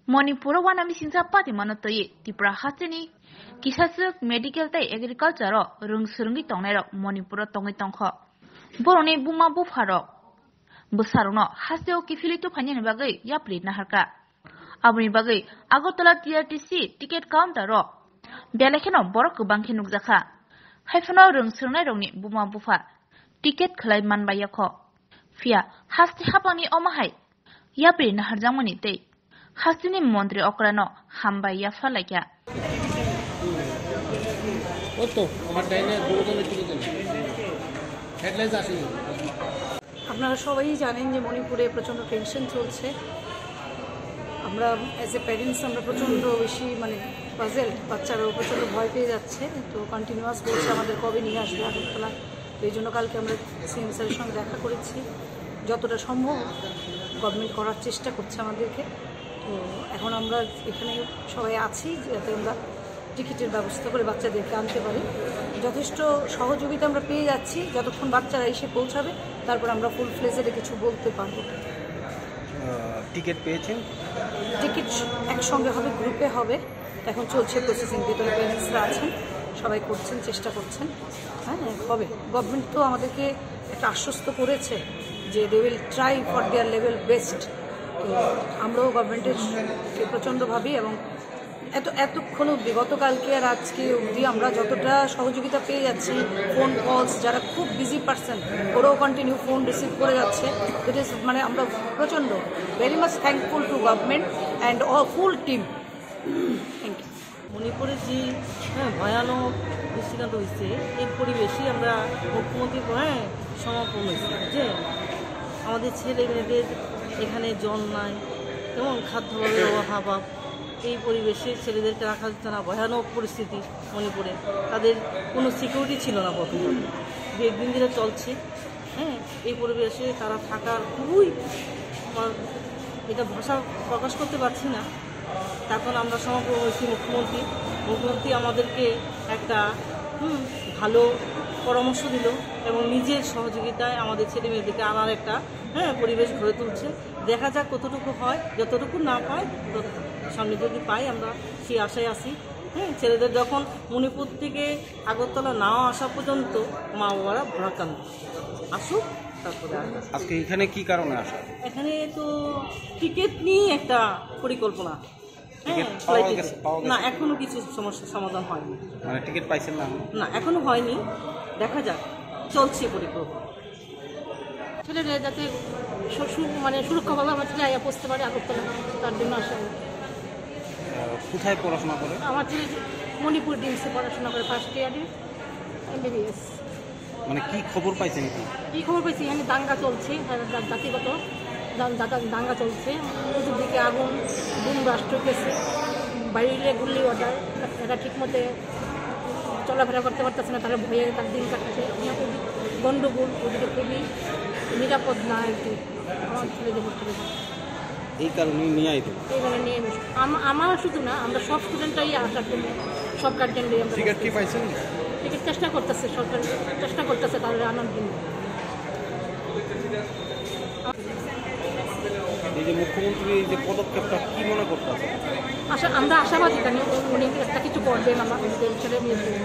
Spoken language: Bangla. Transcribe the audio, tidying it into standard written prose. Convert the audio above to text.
मणिपुर वानामी सिंसा पाति मनतोये त्रिपुरा हास्टेनि किसासुक मेडिकल तै एग्रिकालचार रों सुरुंगी तंगनाय मणिपुर तंगै तंख बरनि बुमा बुफारक बोसारुनो हास्टेओ किफिलितु फानिनि बागै याप्रि नाहारका आबुनि बागै आगरतला टीआरटीसी टिकेट काउंटार बेलेखेनो बरक गोबांखे नुकजाखा हाइफानो रों सुरुंनाय रंनि बुमा बुफा टिकेट खलाय मानबायख फिया हास्टे हापानि अमाहाय याप्रि नाहारजांमनि तै हास्टेनि मन्त्री अक्रानो हामबाय याफालायका আপনারা সবাই জানেন যে মণিপুরে প্রচন্ড টেনশন চলছে। আমরা অ্যাজ এ প্যারেন্টস আমরা প্রচন্ড বেশি পাজেল, বাচ্চারাও প্রচন্ড ভয় পেয়ে যাচ্ছে। তো কন্টিনিউয়াস বলছে আমাদের কবে নিয়ে আসবে আগরতলা। তো এই জন্য কালকে আমরা সিএম স্যারের সঙ্গে দেখা করেছি। যতটা সম্ভব গভর্নমেন্ট করার চেষ্টা করছে আমাদেরকে। তো এখন আমরা এখানে সবাই আছি যাতে আমরা টিকিটের ব্যবস্থা করে বাচ্চাদেরকে আনতে পারি। যথেষ্ট সহযোগিতা আমরা পেয়ে যাচ্ছি। যতক্ষণ বাচ্চারা এসে পৌঁছাবে তারপর আমরা ফুল ফ্লেজে কিছু বলতে পারবো। টিকিট পেয়েছেন? টিকিট একসঙ্গে হবে, গ্রুপে হবে। এখন চলছে প্রসেসিং, ভিতরে প্যারেন্টসরা আছেন, সবাই করছেন, চেষ্টা করছেন। হ্যাঁ, হবে। গভর্নমেন্ট তো আমাদেরকে একটা আশ্বস্ত করেছে যে they will try for their level best. তো আমরাও গভর্নমেন্টের প্রচণ্ড ভাবি এবং এতক্ষণ অবধি গতকালকে আর আজকে অবধি আমরা যতটা সহযোগিতা পেয়ে যাচ্ছি, ফোন কলস, যারা খুব বিজি পারসন ওরাও কন্টিনিউ ফোন রিসিভ করে যাচ্ছে। ইট ইজ আমরা প্রচণ্ড very much thankful to government and all full team. Thank you. মণিপুরে যে ভয়ানক দৃষ্টিকান্ত হয়েছে এই পরিবেশে আমরা মুখ্যমন্ত্রী সমাপন হয়েছে যে আমাদের ছেলে মেয়েদের এখানে জল নাই এবং খাদ্যভাবে অভাব, এই পরিবেশে ছেলেদেরকে রাখা যেত না। ভয়ানক পরিস্থিতি মণিপুরে, তাদের কোনো সিকিউরিটি ছিল না প্রথমে, দু একদিন ধরে চলছে। এই পরিবেশে তারা থাকার খুবই, এটা ভাষা প্রকাশ করতে পারছি না। তখন আমরা সমাপন হয়েছি মুখ্যমন্ত্রী আমাদেরকে একটা ভালো পরামর্শ দিল এবং নিজের সহযোগিতায় আমাদের ছেলে মেয়েদেরকে আনার একটা পরিবেশ গড়ে তুলছে। দেখা যাক কতটুকু হয়, যতটুকু না পায় সামনে যদি পাই আমরা সেই আশায় আছি। ছেলেদের যখন মণিপুর থেকে আগরতলা না আসা পর্যন্ত মা বাবারা ভরাকান আসুক। তারপরে আজকে এখানে কি কারণে আসা? এখানে তো টিকিট নিয়ে একটা পরিকল্পনা। না, এখনো কিছু সমস্যার সমাধান হয়নি। মানে টিকিট পাইছেন না? না, এখনো হয়নি, দেখা যাক, চলছে পরিকল্পনা। ছেলেরা যাতে সুরক্ষাভাবে আমার ছেলে আয়া পৌঁছতে পারে আগরতলা, তার জন্য আসা। কোথায় পড়াশোনা করে? আমার ছেলে মণিপুর ডিমসে পড়াশোনা করে, ফার্স্ট ইয়ারে MBBS। মানে কি খবর পাইছেন? কি খবর পাইছি, এখানে দাঙ্গা চলছে, জাতিগত দাঙ্গা চলছে, চতুর্দিকে আগুন, বুম ব্লাস্ট হয়েছে, বাইরে গুল্লি অর্ডার, এরা ঠিকমতো চলাফেরা করতে পারতেছে না, তারা ভয়ে তার দিন কাটছে। গন্ডগোল, ওদিকে খুবই নিরাপদ না আর কি আমার ছেলেদের ভর্তি। এই কারণে নিয়ে আইতে, এই কারণে নিয়ে আমার শুধু না, আমরা সব স্টুডেন্টরাই আসার জন্য, সব গার্জেনরাই আমরা টিকিট কি পাইছেন? টিকিট চেষ্টা করতেছে, সরকার চেষ্টা করতেছে তাদের আনার জন্য। এই যে মুখ্যমন্ত্রী এই যে পদক্ষেপটা কি মনে করতেছে? আমরা আশাবাদী, উনি একটা কিছু করবেন আমাদের ছেলে মেয়েদের।